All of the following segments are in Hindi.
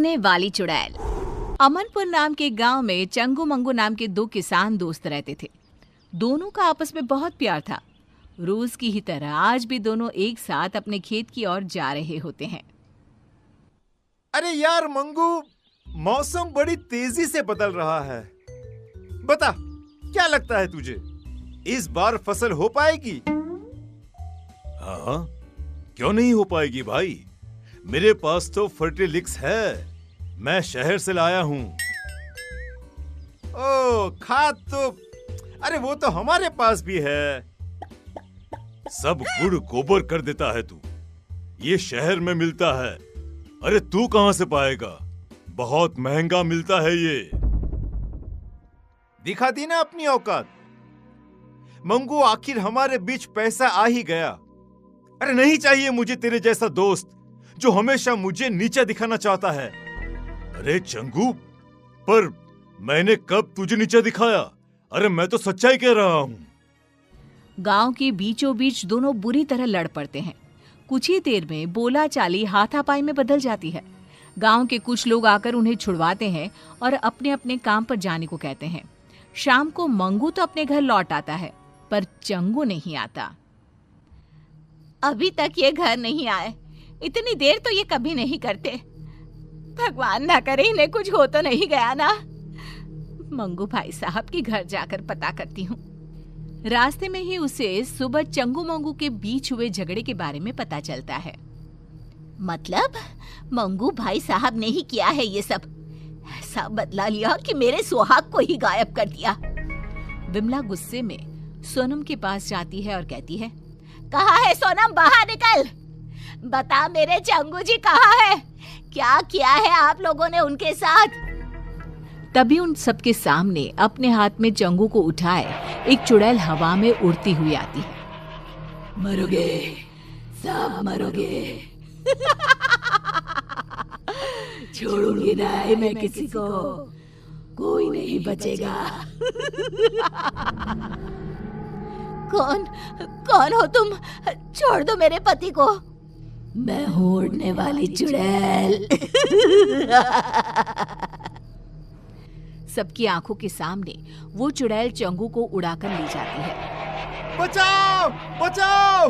ने वाली चुड़ैल। अमनपुर नाम के गांव में चंगू मंगू नाम के दो किसान दोस्त रहते थे। दोनों का आपस में बहुत प्यार था। रोज की ही तरह आज भी दोनों एक साथ अपने खेत की ओर जा रहे होते हैं। अरे यार मंगू, मौसम बड़ी तेजी से बदल रहा है। बता, क्या लगता है तुझे, इस बार फसल हो पाएगी? हाँ, क्यों नहीं हो पाएगी भाई। मेरे पास तो फर्टिलिक्स है, मैं शहर से लाया हूँ। ओ, खाद तो अरे वो तो हमारे पास भी है। सब गुड़ गोबर कर देता है तू, ये शहर में मिलता है। अरे तू कहाँ से पाएगा, बहुत महंगा मिलता है ये। दिखा दी ना अपनी औकात। मंगू, आखिर हमारे बीच पैसा आ ही गया। अरे नहीं चाहिए मुझे तेरे जैसा दोस्त जो हमेशा मुझे नीचा दिखाना चाहता है। अरे चंगू, पर मैंने कब तुझे नीचा दिखाया? अरे मैं तो सच्चाई कह रहा हूँ। गांव के बीचों बीच दोनों बुरी तरह लड़ पड़ते हैं। कुछ ही देर में बोला चाली हाथापाई में बदल जाती है। गांव के कुछ लोग आकर उन्हें छुड़वाते हैं और अपने अपने काम पर जाने को कहते हैं। शाम को मंगू तो अपने घर लौट आता है, पर चंगू नहीं आता। अभी तक ये घर नहीं आए। इतनी देर तो ये कभी नहीं करते। भगवान ना करे इन्हें कुछ हो तो नहीं गया ना। मंगू भाई साहब के घर जाकर पता करती हूँ। रास्ते में ही उसे सुबह चंगू मंगू के बीच हुए झगड़े के बारे में पता चलता है। मतलब मंगू भाई साहब ने ही किया है ये सब। ऐसा बदला लिया कि मेरे सुहाग को ही गायब कर दिया। विमला गुस्से में सोनम के पास जाती है और कहती है, कहाँ है सोनम, बाहर निकल। बता मेरे चंगू जी कहाँ है? क्या किया है आप लोगों ने उनके साथ? तभी उन सबके सामने अपने हाथ में चंगू को उठाए एक चुड़ैल हवा में उड़ती हुई आती है। मरोगे, सब मरोगे। छोड़ूंगी नहीं मैं किसी को, कोई नहीं बचेगा। कौन कौन हो तुम? छोड़ दो मेरे पति को। मैं हूँ उड़ने वाली चुड़ैल। सबकी आंखों के सामने वो चुड़ैल चंगू को उड़ाकर ले जाती है। बचाओ, बचाओ!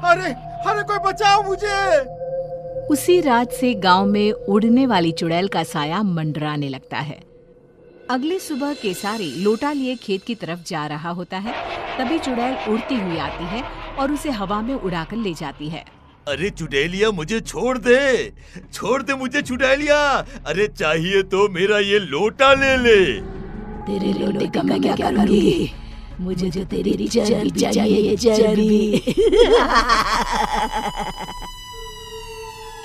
अरे अरे कोई बचाओ मुझे! उसी रात से गांव में उड़ने वाली चुड़ैल का साया मंडराने लगता है। अगली सुबह केसारी लोटा लिए खेत की तरफ जा रहा होता है। तभी चुड़ैल उड़ती हुई आती है और उसे हवा में उड़ाकर ले जाती है। अरे चुड़ैलिया, मुझे छोड़ दे मुझे चुड़ैलिया। अरे चाहिए तो मेरा ये लोटा ले ले। तेरे लोटे का मैं क्या करूंगी? मुझे जो तेरी चर्बी चाहिए, चर्बी।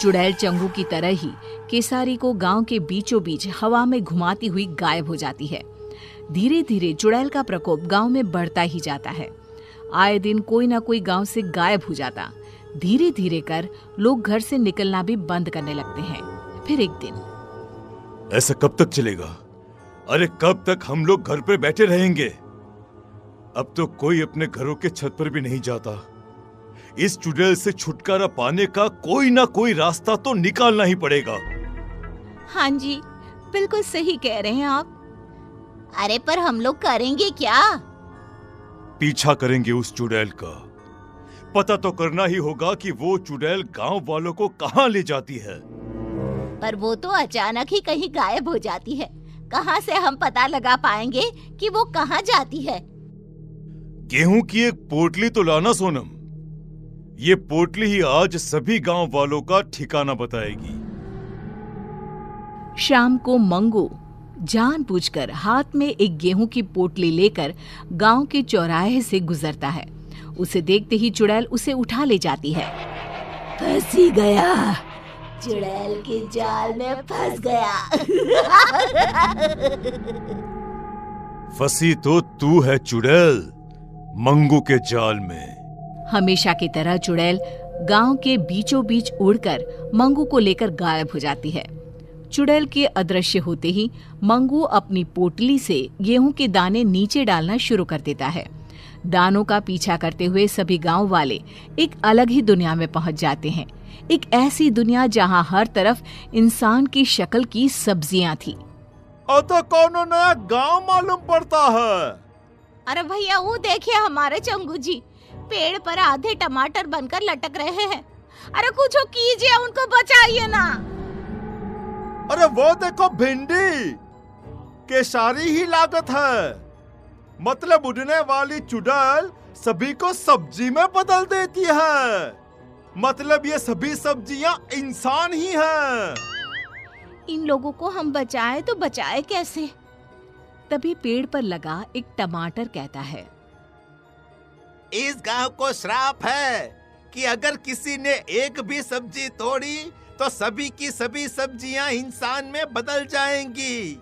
चुड़ैल चंगू की तरह ही केसारी को गांव के बीचों बीच हवा में घुमाती हुई गायब हो जाती है। धीरे धीरे चुड़ैल का प्रकोप गांव में बढ़ता ही जाता है। आए दिन कोई ना कोई गांव से गायब हो जाता। धीरे धीरे कर लोग घर से निकलना भी बंद करने लगते हैं। फिर एक दिन, ऐसा कब तक चलेगा? अरे कब तक हम लोग घर पे बैठे रहेंगे? अब तो कोई अपने घरों के छत पर भी नहीं जाता। इस चुड़ैल से छुटकारा पाने का कोई ना कोई रास्ता तो निकालना ही पड़ेगा। हाँ जी, बिल्कुल सही कह रहे हैं आप। अरे पर हम लोग करेंगे क्या? पीछा करेंगे उस चुड़ैल का। पता तो करना ही होगा कि वो चुड़ैल गांव वालों को कहाँ ले जाती है। पर वो तो अचानक ही कहीं गायब हो जाती है। कहाँ से हम पता लगा पाएंगे कि वो कहाँ जाती है? गेहूं की एक पोटली तो लाना सोनम। ये पोटली ही आज सभी गांव वालों का ठिकाना बताएगी। शाम को मंगू जानबूझकर हाथ में एक गेहूं की पोटली लेकर गांव के चौराहे से गुजरता है। उसे देखते ही चुड़ैल उसे उठा ले जाती है। फंस ही गया, चुड़ैल के जाल में फंस गया। फंसी तो तू है चुड़ैल, मंगू के जाल में। हमेशा की तरह चुड़ैल गांव के बीचों बीच उड़कर मंगू को लेकर गायब हो जाती है। चुड़ैल के अदृश्य होते ही मंगू अपनी पोटली से गेहूं के दाने नीचे डालना शुरू कर देता है। दानों का पीछा करते हुए सभी गांव वाले एक अलग ही दुनिया में पहुंच जाते हैं। एक ऐसी दुनिया जहां हर तरफ इंसान की शक्ल की सब्जियां थी। और तो कौन नया गांव मालूम पड़ता है। अरे भैया वो देखिए हमारे चंगू जी पेड़ पर आधे टमाटर बनकर लटक रहे हैं। अरे कुछ कीजिए, उनको बचाइए ना। अरे वो देखो भिंडी, केसारी ही लागत है। मतलब उड़ने वाली चुड़ैल सभी को सब्जी में बदल देती है। मतलब ये सभी सब्जियां इंसान ही हैं। इन लोगों को हम बचाए तो बचाए कैसे? तभी पेड़ पर लगा एक टमाटर कहता है, इस गांव को श्राप है कि अगर किसी ने एक भी सब्जी तोड़ी तो सभी की सभी सब्जियां इंसान में बदल जाएंगी।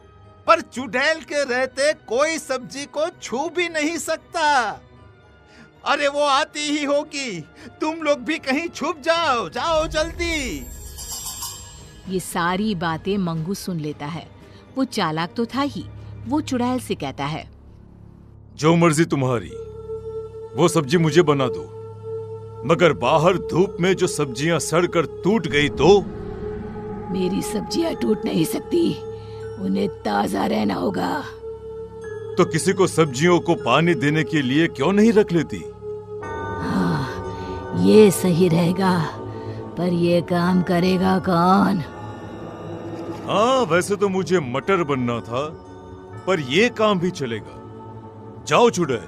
पर चुड़ैल के रहते कोई सब्जी को छू भी नहीं सकता। अरे वो आती ही होगी, तुम लोग भी कहीं छुप जाओ, जाओ जल्दी। ये सारी बातें मंगू सुन लेता है। वो चालाक तो था ही। वो चुड़ैल से कहता है, जो मर्जी तुम्हारी, वो सब्जी मुझे बना दो, मगर बाहर धूप में जो सब्जियां सड़कर टूट गई तो? मेरी सब्जियां टूट नहीं सकती, उन्हें ताजा रहना होगा। तो किसी को सब्जियों को पानी देने के लिए क्यों नहीं रख लेती? हाँ, ये सही रहेगा, पर ये काम करेगा कौन? हाँ, वैसे तो मुझे मटर बनना था, पर ये काम भी चलेगा। जाओ चुड़ैल,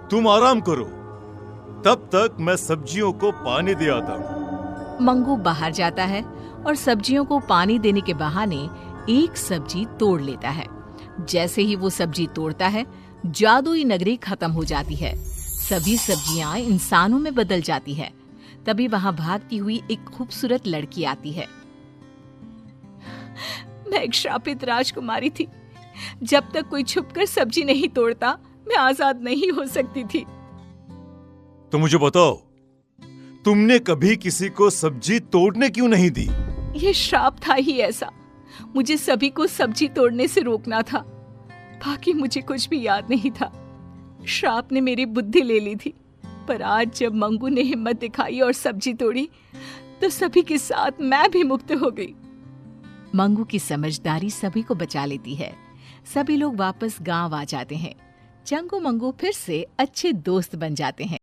तुम आराम करो, तब तक मैं सब्जियों को पानी दे आता हूँ। मंगू बाहर जाता है और सब्जियों को पानी देने के बहाने एक सब्जी तोड़ लेता है। जैसे ही वो सब्जी तोड़ता है, जादुई नगरी खत्म हो जाती है। सभी सब्जियां इंसानों में बदल जाती है। तभी वहां भागती हुई एक खूबसूरत लड़की आती है। मैं एक श्रापित राजकुमारी थी। जब तक कोई छुपकर सब्जी नहीं तोड़ता, मैं आजाद नहीं हो सकती थी। तो मुझे बताओ, तुमने कभी किसी को सब्जी तोड़ने क्यों नहीं दी? ये श्राप था ही ऐसा। मुझे सभी को सब्जी तोड़ने से रोकना था। बाकी मुझे कुछ भी याद नहीं था। श्राप ने मेरी बुद्धि ले ली थी। पर आज जब मंगू ने हिम्मत दिखाई और सब्जी तोड़ी, तो सभी के साथ मैं भी मुक्त हो गई। मंगू की समझदारी सभी को बचा लेती है। सभी लोग वापस गांव आ जाते हैं। चंगू मंगू फिर से अच्छे दोस्त बन जाते हैं।